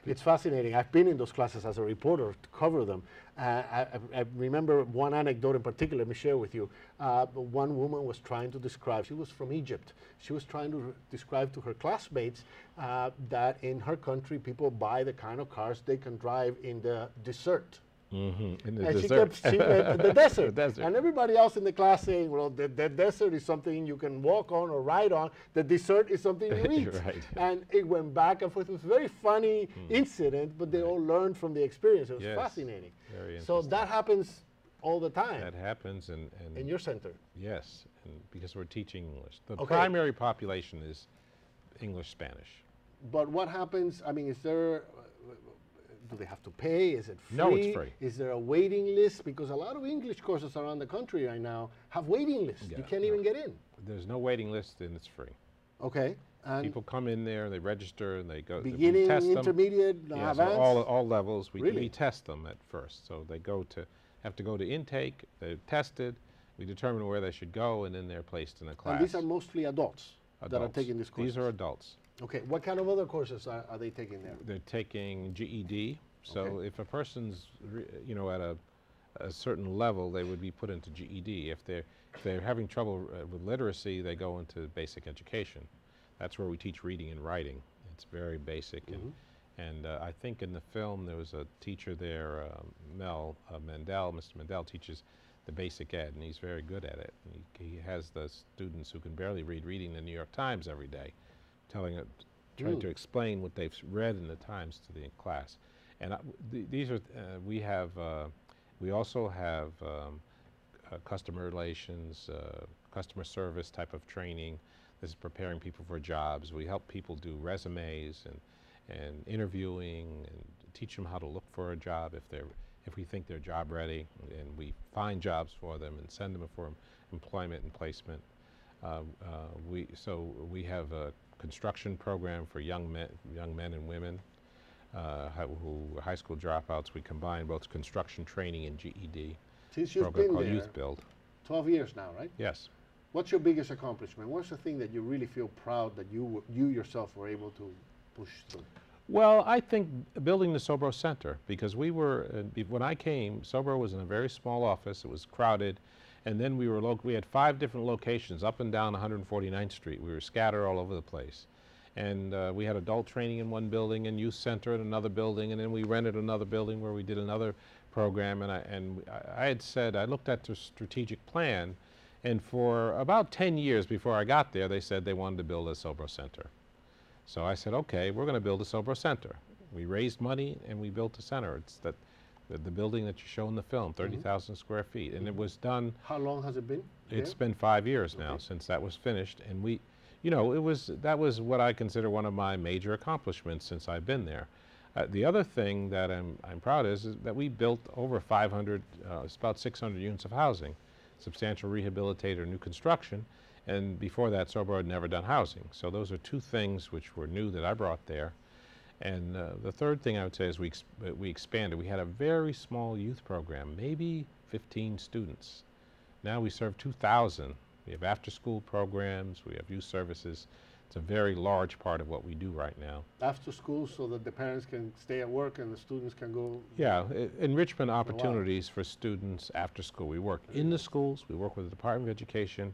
It's fascinating. I've been in those classes as a reporter to cover them. I remember one anecdote in particular, let me share with you. One woman was trying to describe, she was from Egypt, she was trying to describe to her classmates that in her country people buy the kind of cars they can drive in the desert. Mm-hmm. In the and desert. she kept the desert. The desert. And everybody else in the class saying, well, the desert is something you can walk on or ride on. The dessert is something you eat. Right. And it went back and forth. It was a very funny incident, but they all learned from the experience. It was fascinating. Very so that happens all the time. That happens in your center. Yes, and because we're teaching English. The primary population is English, Spanish. But what happens, I mean, is there, do they have to pay? Is it free? No, it's free. Is there a waiting list? Because a lot of English courses around the country right now have waiting lists. Yeah, you can't even get in. There's no waiting list, and it's free. Okay. And people come in there, they register, and they go. Beginning, we test intermediate, them. Yes, advanced? all levels. Really? We test them at first. So they have to go to intake, they're tested, we determine where they should go, and then they're placed in a class. And these are mostly adults that are taking this course? These are adults. Okay. What kind of other courses are they taking there? They're taking GED. So if a person's, at a certain level, they would be put into GED. If they're having trouble with literacy, they go into basic education. That's where we teach reading and writing. It's very basic. And I think in the film there was a teacher there, Mr. Mendel teaches the basic ed, and he's very good at it. And he has the students who can barely read reading the New York Times every day, trying to explain what they've read in the Times to the class. And these are, we also have customer relations, customer service type of training. This is preparing people for jobs. We help people do resumes and interviewing, and teach them how to look for a job if we think they're job ready, and we find jobs for them and send them for employment and placement. We have a construction program for young men and women. Who are high school dropouts. We combine both construction training and GED. Since you've program been called there, Youth Build. 12 years now, right? Yes. What's your biggest accomplishment? What's the thing that you really feel proud that you yourself were able to push through? Well, I think building the SoBro Center, because we were, when I came, SoBro was in a very small office. It was crowded. And then we had 5 different locations up and down 149th Street. We were scattered all over the place. And we had adult training in one building and youth center in another building, and then we rented another building where we did another program. And I had said, I looked at the strategic plan, and for about 10 years before I got there, they said they wanted to build a SoBro Center. So I said, okay, we're going to build a SoBro Center. We raised money and we built a center. It's the building that you show in the film, 30,000 square feet. And it was done. How long has it been? It's been 5 years now since that was finished. And that was what I consider one of my major accomplishments since I've been there. The other thing that I'm proud of is that we built over 500, it's about 600 units of housing, substantial rehabilitated or new construction, and before that SoBro had never done housing. So those are 2 things which were new that I brought there. And the third thing I would say is we expanded. We had a very small youth program, maybe 15 students. Now we serve 2,000. We have after-school programs, we have youth services. It's a very large part of what we do right now. After school, so that the parents can stay at work and the students can go? Yeah, enrichment opportunities for students after school. We work in the schools, we work with the Department of Education,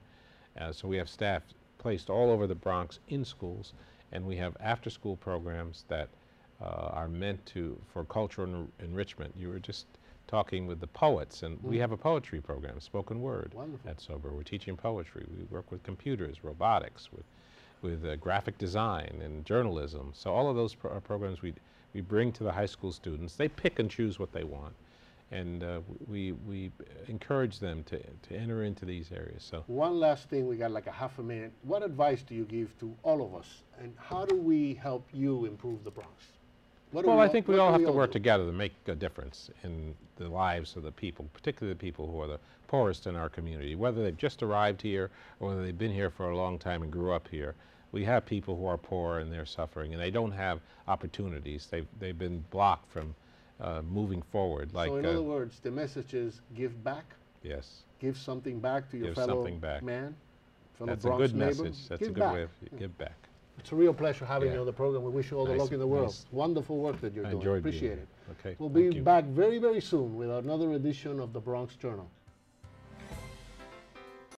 so we have staff placed all over the Bronx in schools, and we have after-school programs that are meant for cultural enrichment. You were just talking with the poets, and we have a poetry program, spoken word. Wonderful. At SoBro. We're teaching poetry. We work with computers, robotics, with graphic design and journalism. So all of those programs we bring to the high school students. They pick and choose what they want, and we encourage them to enter into these areas. So one last thing, we got like a half a minute. What advice do you give to all of us, and how do we help you improve the Bronx? Well, I think we all have to work together to make a difference in the lives of the people, particularly the people who are the poorest in our community, whether they've just arrived here or whether they've been here for a long time and grew up here. We have people who are poor and they're suffering, and they don't have opportunities. They've been blocked from moving forward. So in other words, the message is give back? Yes. Give something back to your fellow man? That's a good message. That's a good way of give back. It's a real pleasure having Yeah. you on the program. We wish you all the Nice- luck in the world. nice. Wonderful work that you're I doing. enjoyed being Appreciate here. it. Okay. We'll thank be you. back very, very soon with another edition of the Bronx Journal.